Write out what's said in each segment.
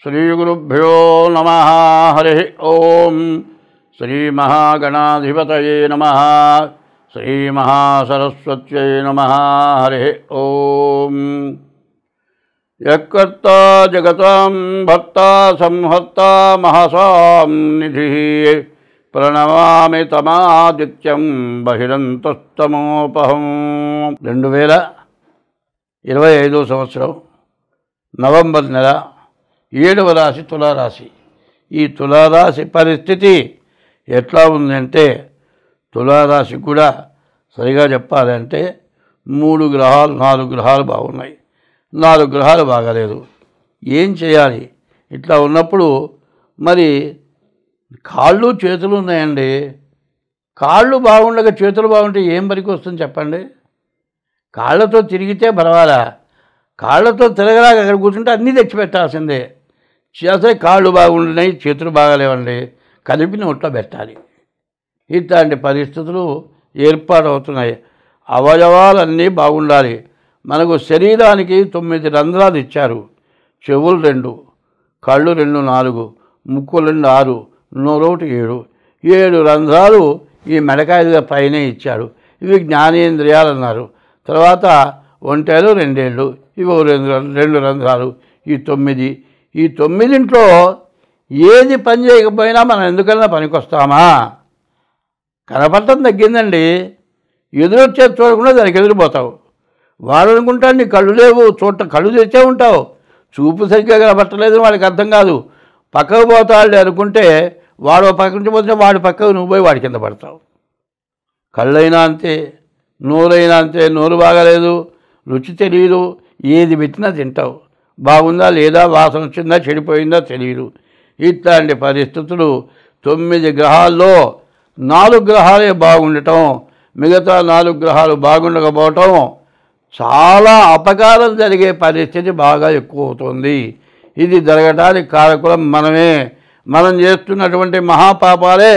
श्रीगुरुभ्यो नमः। हरि ओम। श्रीमहागणाधिपतये नमः। श्रीमहासरस्वत्यै नमः। हरि ओम। यत्कर्ता जगतां भर्ता संहर्ता महसां निधिः प्रणमामि तमादित्यं बहिरन्तस्तमोपहं। 2025 సంవత్సరం నవంబర్ నెల 7వ రాశి తులారాశి. ఈ తులారాశి పరిస్థితి ఎట్లా ఉందంటే, తులారాశి కూడా సరిగా చెప్పాలంటే 3 గ్రహాలు 4 గ్రహాలు బాగున్నాయి, 4 గ్రహాలు బాగాలేదు. ఏం చేయాలి? ఇట్లా ఉన్నప్పుడు మరి కాళ్ళు చేతులు ఉన్నాయండి. కాళ్ళు బాగుండగా చేతులు బాగుంటే ఏం పనికి వస్తుంది చెప్పండి? కాళ్ళతో తిరిగితే పర్వాలా, కాళ్ళతో తిరగలాగా అక్కడ కూర్చుంటే అన్నీ తెచ్చిపెట్టాల్సిందే. చేస్తే కాళ్ళు బాగుంటున్నాయి, చేతులు బాగాలేవండి, కలిపి నోట్లో పెట్టాలి. ఇట్లాంటి పరిస్థితులు ఏర్పాటవుతున్నాయి. అవయవాలన్నీ బాగుండాలి. మనకు శరీరానికి 9 రంధ్రాలు ఇచ్చారు. చెవులు 2, కళ్ళు 2 4, ముక్కులు 2 6, నోరొకటి 7. 7 రంధ్రాలు ఈ మెడకాయ పైనే ఇచ్చారు. ఇవి జ్ఞానేంద్రియాలు అన్నారు. తర్వాత ఒంటెలు 2 ఏళ్ళు, ఇవి 2 రంధ్రాలు. ఈ 9. ఈ 9 ఏది పని చేయకపోయినా మనం ఎందుకన్నా పనికొస్తామా? కనపడటం తగ్గిందండి. ఎదురొచ్చేది చూడకుండా దానికి ఎదురుపోతావు. వాడు అనుకుంటాడు నీ కళ్ళు లేవు, కళ్ళు తెచ్చే ఉంటావు, చూపు సరిగ్గా కనపట్టలేదు, వాడికి అర్థం కాదు. పక్కకు పోతాడు అనుకుంటే వాడు పక్క నుంచి పోతే వాడి పక్కకు నువ్వు పోయి వాడి కింద పడతావు. కళ్ళైనా అంతే, నోరైనా అంతే. నోరు బాగాలేదు, రుచి తెలియదు, ఏది పెట్టినా తింటావు. బాగుందా లేదా, వాసన వచ్చిందా చెడిపోయిందా తెలియదు. ఇట్లాంటి పరిస్థితులు 9 గ్రహాల్లో 4 గ్రహాలే బాగుండటం, మిగతా 4 గ్రహాలు బాగుండకపోవటం చాలా అపకారం జరిగే పరిస్థితి బాగా ఎక్కువ అవుతుంది. ఇది జరగడానికి కారకులం మనమే. మనం చేస్తున్నటువంటి మహాపాపాలే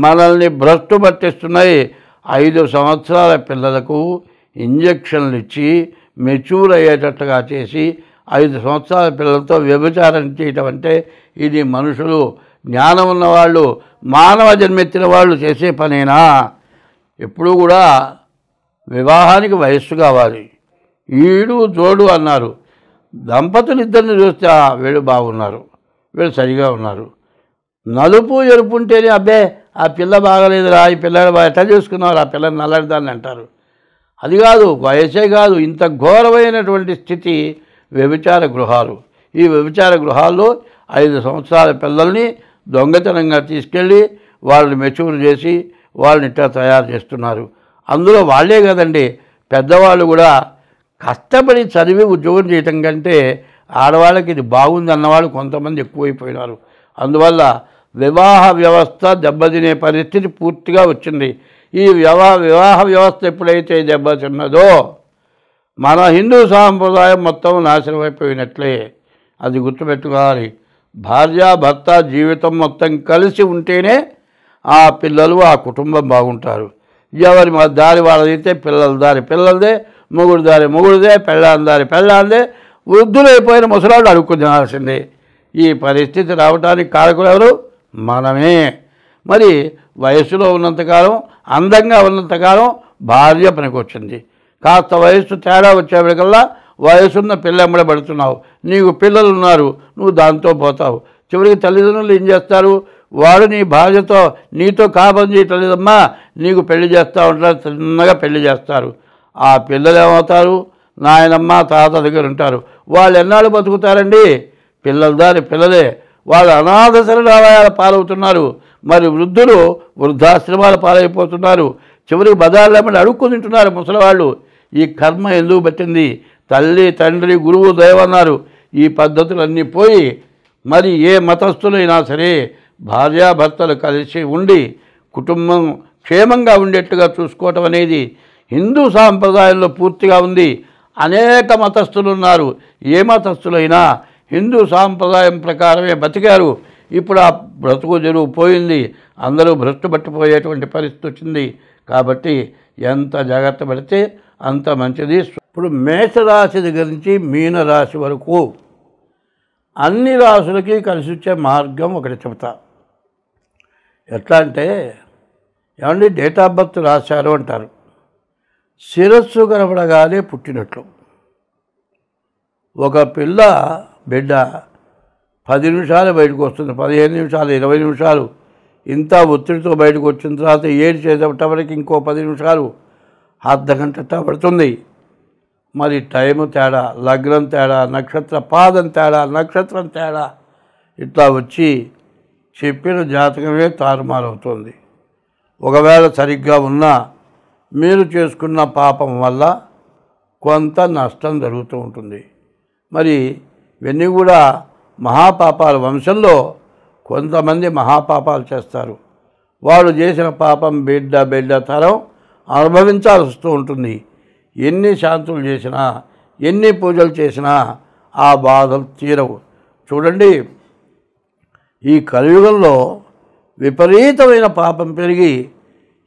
మనల్ని భ్రష్టు పట్టిస్తున్నాయి. 5 సంవత్సరాల పిల్లలకు ఇంజక్షన్లు ఇచ్చి మెచ్యూర్ అయ్యేటట్టుగా చేసి 5 సంవత్సరాల పిల్లలతో వ్యభిచారం చేయటం అంటే ఇది మనుషులు, జ్ఞానం ఉన్నవాళ్ళు, మానవ జన్మెత్తిన వాళ్ళు చేసే పనేనా? ఎప్పుడూ కూడా వివాహానికి వయస్సు కావాలి. ఈడు జోడు అన్నారు. దంపతులు ఇద్దరిని చూస్తే వీళ్ళు బాగున్నారు, వీళ్ళు సరిగా ఉన్నారు. నలుపు ఎరుపు ఉంటేనే అబ్బే ఆ పిల్ల బాగలేదురా, ఈ పిల్లలు ఎట్లా చూసుకున్నారు, ఆ పిల్లని నల్లడిదాన్ని అంటారు. అది కాదు, వయసే కాదు. ఇంత ఘోరమైనటువంటి స్థితి వ్యభిచార గృహాలు. ఈ వ్యభిచార గృహాల్లో 5 సంవత్సరాల పిల్లల్ని దొంగతనంగా తీసుకెళ్ళి వాళ్ళని మెచ్యూర్ చేసి వాళ్ళని ఇట్లా తయారు చేస్తున్నారు. అందులో వాళ్ళే కదండి, పెద్దవాళ్ళు కూడా కష్టపడి చదివి ఉద్యోగం చేయటం కంటే ఆడవాళ్ళకి ఇది బాగుంది అన్నవాళ్ళు కొంతమంది ఎక్కువైపోయినారు. అందువల్ల వివాహ వ్యవస్థ దెబ్బతినే పరిస్థితి పూర్తిగా వచ్చింది. ఈ వివాహ వ్యవస్థ ఎప్పుడైతే దెబ్బతిన్నదో మన హిందూ సాంప్రదాయం మొత్తం నాశనం అయిపోయినట్లే. అది గుర్తుపెట్టుకోవాలి. భార్యాభర్త జీవితం మొత్తం కలిసి ఉంటేనే ఆ పిల్లలు, ఆ కుటుంబం బాగుంటారు. ఎవరి దారి వాళ్ళదైతే పిల్లల దారి పిల్లలదే, మొగుడు దారి మొగుడుదే, పెళ్ళాం దారి పెళ్ళాందే. వృద్ధులైపోయిన ముసలాళ్ళు అడుక్కునాల్సిందే. ఈ పరిస్థితి రావడానికి కారకులు ఎవరు? మనమే. మరి వయసులో ఉన్నంతకాలం, అందంగా ఉన్నంతకాలం భార్య పనికొచ్చింది. కాస్త వయస్సు తేడా వచ్చేప్పటికల్లా వయసున్న పిల్లెంబడి పడుతున్నావు. నీకు పిల్లలు ఉన్నారు, నువ్వు దాంతో పోతావు. చివరికి తల్లిదండ్రులు ఏం చేస్తారు? వాడు నీ భార్యతో నీతో కాపం చేయట్లేదమ్మా, నీకు పెళ్లి చేస్తూ ఉంటారు, చిన్నగా పెళ్లి చేస్తారు. ఆ పిల్లలు ఏమవుతారు? నాయనమ్మ తాత దగ్గర ఉంటారు. వాళ్ళు ఎన్నాళ్ళు బతుకుతారండి? పిల్లల దారి పిల్లలే. వాళ్ళు అనాథ శరణాలయాల పాలవుతున్నారు. మరి వృద్ధులు వృద్ధాశ్రమాల పాలైపోతున్నారు. చివరికి బజార్లమ్మడి అడుక్కు తింటున్నారు ముసలివాళ్ళు. ఈ కర్మ ఎందుకు పట్టింది? తల్లి తండ్రి గురువు దైవన్నారు. ఈ పద్ధతులన్నీ పోయి మరి ఏ మతస్థులైనా సరే భార్యాభర్తలు కలిసి ఉండి కుటుంబం క్షేమంగా ఉండేట్టుగా చూసుకోవటం అనేది హిందూ సాంప్రదాయంలో పూర్తిగా ఉంది. అనేక మతస్థులు ఉన్నారు. ఏ మతస్థులైనా హిందూ సాంప్రదాయం ప్రకారమే బతికారు. ఇప్పుడు ఆ బ్రతుకు జరువు పోయింది. అందరూ భ్రష్టు పట్టిపోయేటువంటి పరిస్థితి వచ్చింది. కాబట్టి ఎంత జాగ్రత్త పడితే అంత మంచిది. ఇప్పుడు మేషరాశి దగ్గర నుంచి మీనరాశి వరకు అన్ని రాసులకి కలిసి వచ్చే మార్గం ఒకటి చెబుతా. ఎట్లా అంటే, ఏమండి డేట్ ఆఫ్ బర్త్ రాశారు అంటారు. శిరస్సు కనపడగానే పుట్టినట్లు. ఒక బిడ్డ 10 నిమిషాలు బయటకు వస్తుంది, 15 నిమిషాలు, 20 నిమిషాలు ఇంత ఒత్తిడితో బయటకు వచ్చిన తర్వాత చేసేటప్పటికి ఇంకో 10 నిమిషాలు, అర్ధగంట పడుతుంది. మరి టైము తేడా, లగ్నం తేడా, నక్షత్ర పాదం తేడా, నక్షత్రం తేడా ఇట్లా వచ్చి చెప్పిన జాతకమే తారుమారవుతుంది. ఒకవేళ సరిగ్గా ఉన్నా మీరు చేసుకున్న పాపం వల్ల కొంత నష్టం జరుగుతూ ఉంటుంది. మరి ఇవన్నీ కూడా మహాపాపాల వంశంలో కొంతమంది మహాపాపాలు చేస్తారు. వాళ్ళు చేసిన పాపం బిడ్డ తరం అనుభవించాల్సి వస్తూ ఉంటుంది. ఎన్ని శాంతులు చేసినా, ఎన్ని పూజలు చేసినా ఆ బాధలు తీరవు. చూడండి, ఈ కలియుగంలో విపరీతమైన పాపం పెరిగి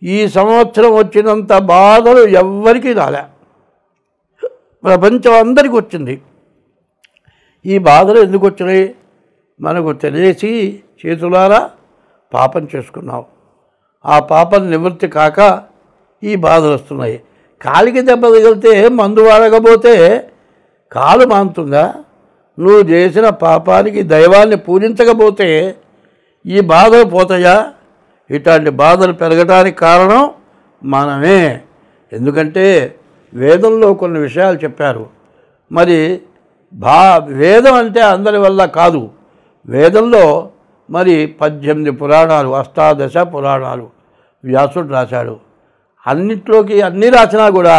ఈ సంవత్సరం వచ్చినంత బాధలు ఎవ్వరికీ రాలే, ప్రపంచం అందరికీ వచ్చింది. ఈ బాధలు ఎందుకు వచ్చినాయి? మనకు తెలిసి చేతులారా పాపం చేసుకున్నావు. ఆ పాపం నివృత్తి కాక ఈ బాధలు వస్తున్నాయి. కాలికి దెబ్బ తగిలితే మందు వాడకపోతే కాలు మానుతుందా? నువ్వు చేసిన పాపానికి దైవాన్ని పూజించకపోతే ఈ బాధలు పోతాయా? ఇట్లాంటి బాధలు పెరగడానికి కారణం మనమే. ఎందుకంటే వేదంలో కొన్ని విషయాలు చెప్పారు. మరి వేదం అంటే అందరి వల్ల కాదు. వేదంలో మరి 18 పురాణాలు, 18 పురాణాలు వ్యాసుడు రాశాడు. అన్నిట్లోకి అన్నీ రాసినా కూడా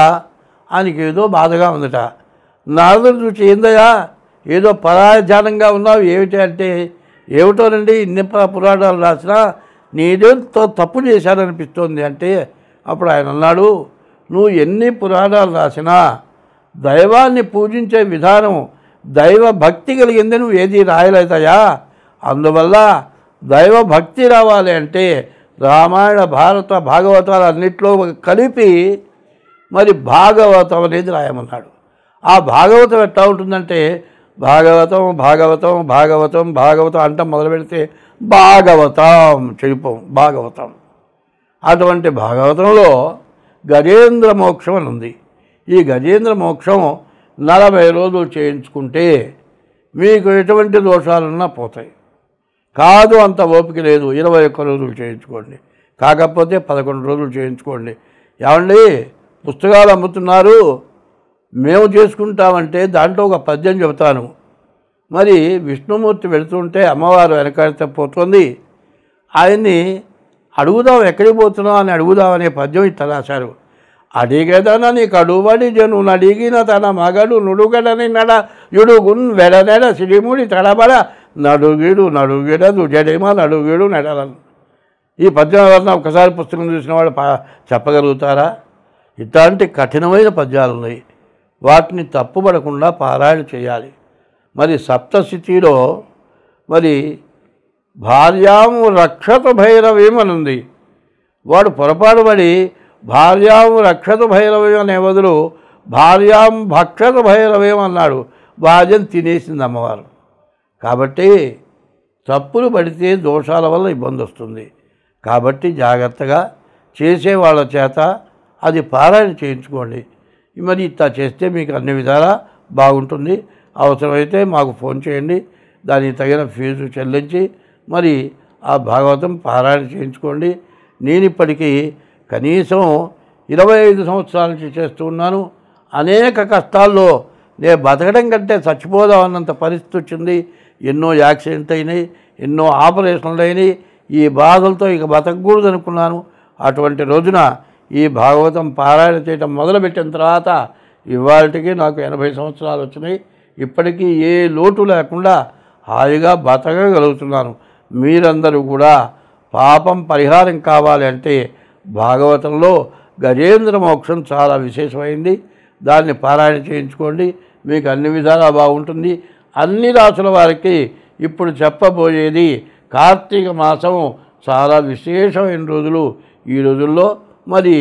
ఆయనకి ఏదో బాధగా ఉందట. నారదుడు చూసి, ఏందయ్యా ఏదో పరాయజానంగా ఉన్నావు ఏమిటి అంటే, ఏమిటోనండి ఇన్ని పురాణాలు రాసినా నీదేంతో తప్పు చేశారనిపిస్తోంది అంటే, అప్పుడు ఆయన అన్నాడు, నువ్వు ఎన్ని పురాణాలు రాసినా దైవాన్ని పూజించే విధానం, దైవ భక్తి కలిగింది నువ్వు ఏది రాయలేదయా. అందువల్ల దైవ భక్తి రావాలి అంటే రామాయణ, భారత, భాగవతాలు అన్నిట్లో కలిపి మరి భాగవతం అనేది రాయమన్నాడు. ఆ భాగవతం ఎట్లా ఉంటుందంటే, భాగవతం భాగవతం భాగవతం భాగవతం అంట మొదలు పెడితే భాగవతం చెడిపోం. భాగవతం అటువంటి భాగవతంలో గజేంద్ర మోక్షం అని ఉంది. ఈ గజేంద్ర మోక్షం 40 రోజులు చేయించుకుంటే మీకు ఎటువంటి దోషాలున్నా పోతాయి. కాదు అంత ఓపిక లేదు, 21 రోజులు చేయించుకోండి. కాకపోతే 11 రోజులు చేయించుకోండి. ఏమండి పుస్తకాలు అమ్ముతున్నారు, మేము చేసుకుంటామంటే దాంట్లో ఒక పద్యం చెబుతాను. మరి విష్ణుమూర్తి వెళుతుంటే అమ్మవారు వెనకాడితే పోతుంది. ఆయన్ని అడుగుదాం, ఎక్కడికి పోతున్నావు అని అడుగుదామనే పద్యం ఇట్లా రాశారు. అడిగేదన నీకు అడుబడి జను నడిగిన తన మగడు నుడుగడని నడ యుడుగున్ వెడనెడ సిరిముడి తడబడ నడుగిడదు జడేమా నడుగిడు నెడలను. ఈ పద్యం ఎవరన్నా ఒకసారి పుస్తకం చూసిన వాళ్ళు చెప్పగలుగుతారా? ఇట్లాంటి కఠినమైన పద్యాలు ఉన్నాయి. వాటిని తప్పుపడకుండా పారాయణ చేయాలి. మరి సప్తశతిలో మరి భార్యాము రక్షత భైరవేమనుంది. వాడు పొరపాటు పడి భార్యాము రక్షత భైరవేం అనే బదులు భార్యాం భక్షత భైరవేం అన్నాడు. భార్యను తినేసింది అమ్మవారు. కాబట్టి తప్పులు పడితే దోషాల వల్ల ఇబ్బంది వస్తుంది. కాబట్టి జాగ్రత్తగా చేసే వాళ్ళ చేత అది పారాయణ చేయించుకోండి. మరి ఇట్లా చేస్తే మీకు అన్ని విధాలా బాగుంటుంది. అవసరమైతే మాకు ఫోన్ చేయండి, దానికి తగిన ఫీజు చెల్లించి మరి ఆ భాగవతం పారాయణ చేయించుకోండి. నేను ఇప్పటికీ కనీసం 25 సంవత్సరాల నుంచి చేస్తూ ఉన్నాను. అనేక కష్టాల్లో నేను బతకడం కంటే చచ్చిపోదామన్నంత పరిస్థితి వచ్చింది. ఎన్నో యాక్సిడెంట్ అయినాయి, ఎన్నో ఆపరేషన్లు అయినాయి. ఈ బాధలతో ఇక బతకకూడదు అనుకున్నాను. అటువంటి రోజున ఈ భాగవతం పారాయణ చేయటం మొదలుపెట్టిన తర్వాత ఇవాళకి నాకు 80 సంవత్సరాలు వచ్చినాయి. ఇప్పటికీ ఏ లోటు లేకుండా హాయిగా బతకగలుగుతున్నాను. మీరందరూ కూడా పాపం పరిహారం కావాలి అంటే భాగవతంలో గజేంద్ర మోక్షం చాలా విశేషమైంది. దాన్ని పారాయణ చేయించుకోండి, మీకు అన్ని విధాలా బాగుంటుంది. అన్ని రాసుల వారికి ఇప్పుడు చెప్పబోయేది కార్తీక మాసం చాలా విశేషమైన రోజులు. ఈ రోజుల్లో మరి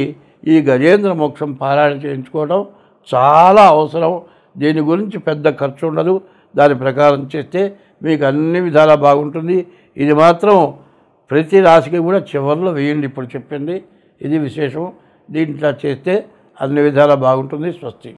ఈ గజేంద్ర మోక్షం పారాయణ చేయించుకోవడం చాలా అవసరం. దీని గురించి పెద్ద ఖర్చు ఉండదు. దాని ప్రకారం చేస్తే మీకు అన్ని విధాలా బాగుంటుంది. ఇది మాత్రం ప్రతి రాశికి కూడా చివరిలో వేయండి. ఇప్పుడు చెప్పింది ఇది విశేషం. దీంట్లో చేస్తే అన్ని విధాలా బాగుంటుంది. స్వస్తి.